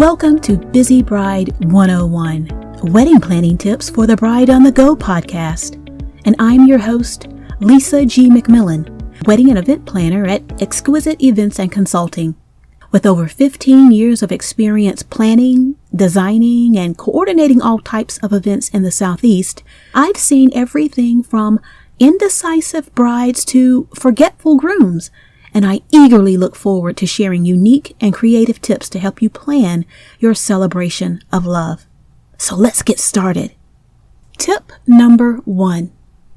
Welcome to Busy Bride 101, Wedding Planning Tips for the Bride on the Go podcast. And I'm your host, Lisa G McMillan, wedding and event planner at Exquisite Events and Consulting. With over 15 years of experience planning, designing, and coordinating all types of events in the Southeast, I've seen everything from indecisive brides to forgetful grooms, and I eagerly look forward to sharing unique and creative tips to help you plan your celebration of love. So let's get started. Tip number 1.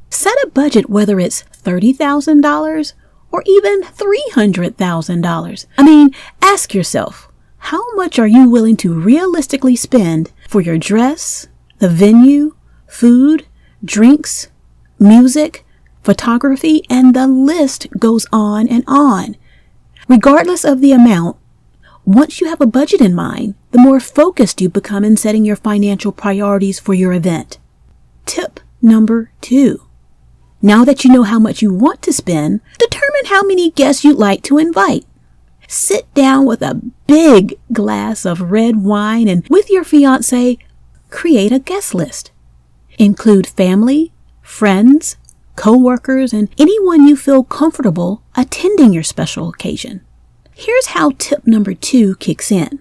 Set a budget, whether it's $30,000 or even $300,000. Ask yourself, how much are you willing to realistically spend for your dress, the venue, food, drinks, music, photography, and the list goes on and on. Regardless of the amount, once you have a budget in mind, the more focused you become in setting your financial priorities for your event. Tip number 2. Now that you know how much you want to spend, determine how many guests you'd like to invite. Sit down with a big glass of red wine and with your fiancé, create a guest list. Include family, friends, co-workers, and anyone you feel comfortable attending your special occasion. Here's how tip number 2 kicks in.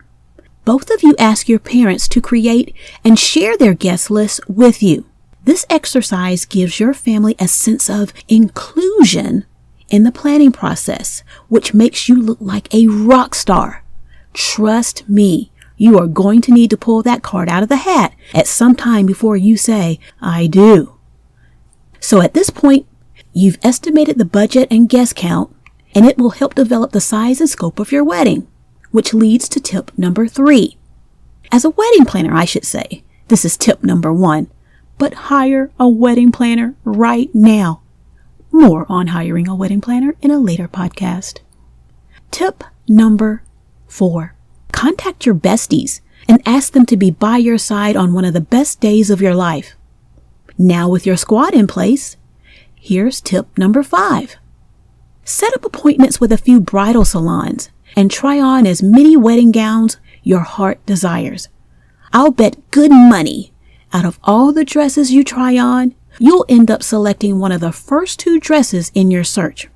Both of you ask your parents to create and share their guest list with you. This exercise gives your family a sense of inclusion in the planning process, which makes you look like a rock star. Trust me, you are going to need to pull that card out of the hat at some time before you say, I do. So at this point, you've estimated the budget and guest count, and it will help develop the size and scope of your wedding, which leads to tip number 3. As a wedding planner, I should say, this is tip number 1, but hire a wedding planner right now. More on hiring a wedding planner in a later podcast. Tip number 4. Contact your besties and ask them to be by your side on one of the best days of your life. Now with your squad in place, here's tip number 5. Set up appointments with a few bridal salons and try on as many wedding gowns your heart desires. I'll bet good money, out of all the dresses you try on, you'll end up selecting one of the first 2 dresses in your search.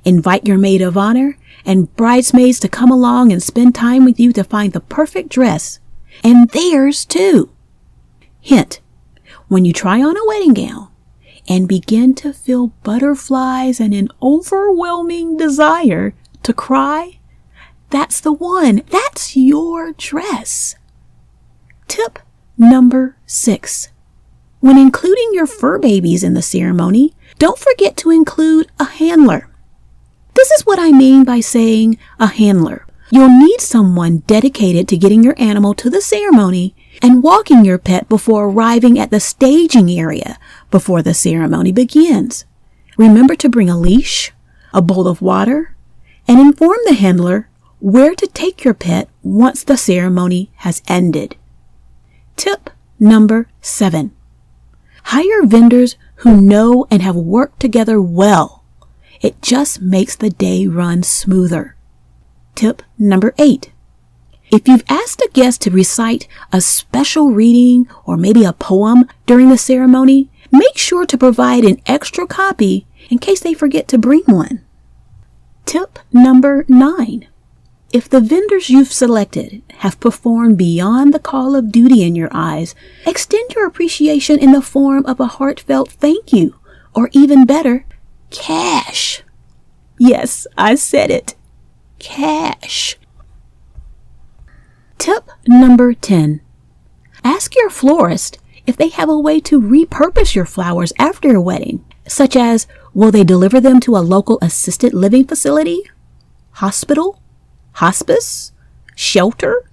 Invite your maid of honor and bridesmaids to come along and spend time with you to find the perfect dress, and theirs too. Hint: when you try on a wedding gown and begin to feel butterflies and an overwhelming desire to cry, that's the one. That's your dress. Tip number 6. When including your fur babies in the ceremony, don't forget to include a handler. This is what I mean by saying a handler. You'll need someone dedicated to getting your animal to the ceremony and walking your pet before arriving at the staging area before the ceremony begins. Remember to bring a leash, a bowl of water, and inform the handler where to take your pet once the ceremony has ended. Tip number 7. Hire vendors who know and have worked together well. It just makes the day run smoother. Tip number 8. If you've asked a guest to recite a special reading or maybe a poem during the ceremony, make sure to provide an extra copy in case they forget to bring one. Tip number 9. If the vendors you've selected have performed beyond the call of duty in your eyes, extend your appreciation in the form of a heartfelt thank you, or even better, cash. Yes, I said it. Cash. Tip number 10. Ask your florist if they have a way to repurpose your flowers after your wedding, such as, will they deliver them to a local assisted living facility, hospital, hospice, shelter,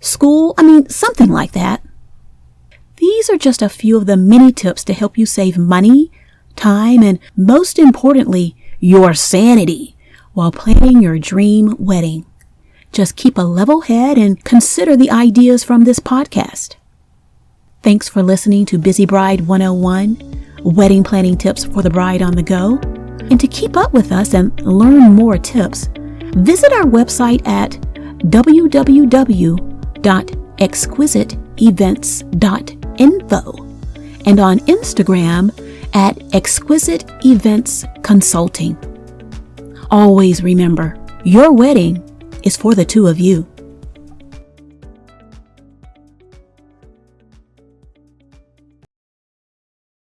school, something like that. These are just a few of the many tips to help you save money, time, and most importantly, your sanity while planning your dream wedding. Just keep a level head and consider the ideas from this podcast. Thanks for listening to Busy Bride 101, Wedding Planning Tips for the Bride on the Go. And to keep up with us and learn more tips, visit our website at www.busybrideweb.com. www.exquisiteevents.info and on Instagram at Exquisite Events Consulting. Always remember, your wedding is for the two of you.